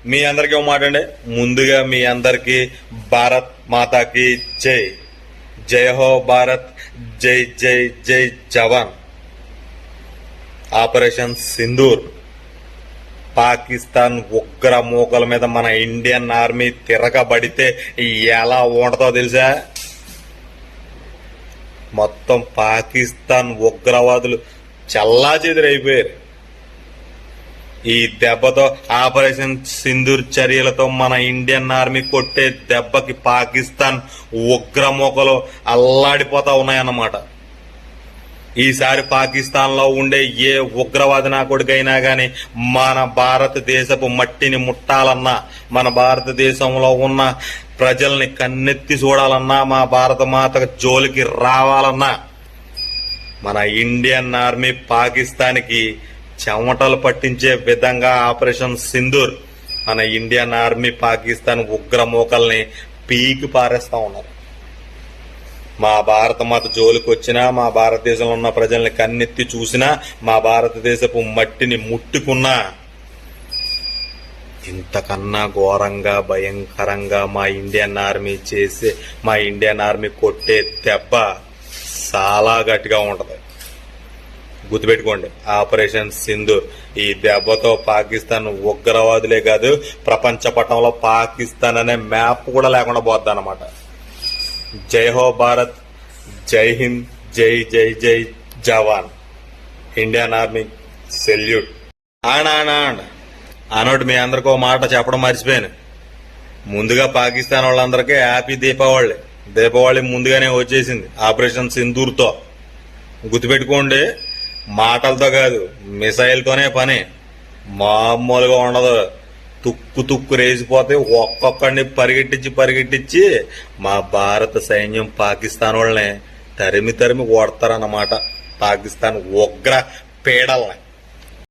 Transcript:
మీ అందరికీ ఒక మాట అండి. ముందుగా మీ అందరికీ భారత్ మాతాకి జై. జై హో భారత్, జై జై జై జవాన్. ఆపరేషన్ సింధూర్, పాకిస్తాన్ ఉగ్ర మూకల మీద మన ఇండియన్ ఆర్మీ తిరగబడితే ఎలా ఉంటుందో తెలుసా? మొత్తం పాకిస్తాన్ ఉగ్రవాదులు చల్లాచెదురైపోయారు. ఈ దెబ్బతో ఆపరేషన్ సింధూర్ చర్యలతో మన ఇండియన్ ఆర్మీ కొట్టే దెబ్బకి పాకిస్తాన్ ఉగ్రమూకలు అల్లాడిపోతా ఉన్నాయన్నమాట. ఈసారి పాకిస్తాన్ లో ఉండే ఏ ఉగ్రవాది నా కొడుకైనా గాని మన భారతదేశపు మట్టిని ముట్టాలన్నా, మన భారతదేశంలో ఉన్న ప్రజల్ని కన్నెత్తి చూడాలన్నా, మా భారత మాత జోలికి రావాలన్నా మన ఇండియన్ ఆర్మీ పాకిస్తాన్కి చెమటలు పట్టించే విధంగా ఆపరేషన్ సింధూర్ మన ఇండియన్ ఆర్మీ పాకిస్తాన్ ఉగ్రమూకల్ని పీకి పారేస్తా ఉన్నారు. మా భారత మాత జోలికి వచ్చినా, మా భారతదేశంలో ఉన్న ప్రజల్ని కన్నెత్తి చూసినా, మా భారతదేశపు మట్టిని ముట్టుకున్నా ఇంతకన్నా ఘోరంగా భయంకరంగా మా ఇండియన్ ఆర్మీ కొట్టే దెబ్బ చాలా గట్టిగా ఉంటది. గుర్తుపెట్టుకోండి, ఆపరేషన్ సింధూర్. ఈ దెబ్బతో పాకిస్తాన్ ఉగ్రవాదులే కాదు, ప్రపంచ పటంలో పాకిస్తాన్ అనే మ్యాప్ కూడా లేకుండా పోద్ది అన్నమాట. జై హో భారత్, జై హింద్, జై జై జై జవాన్. Indian army salute. అనోటి మీ అందరికీ ఒక మాట చెప్పడం మర్చిపోయాను. ముందుగా పాకిస్తాన్ వాళ్ళందరికీ హ్యాపీ దీపావళి. దీపావళి ముందుగానే వచ్చేసింది ఆపరేషన్ సింధూర్తో. గుర్తుపెట్టుకోండి, మాటలతో కాదు, మిసైల్తోనే పని. మామూలుగా ఉండదు. తుక్కు రేసిపోతే ఒక్కొక్కడిని పరిగెట్టించి మా భారత సైన్యం పాకిస్తాన్ వాళ్ళని తరిమి కొడతారన్నమాట. పాకిస్తాన్ ఉగ్ర పీడల్ని.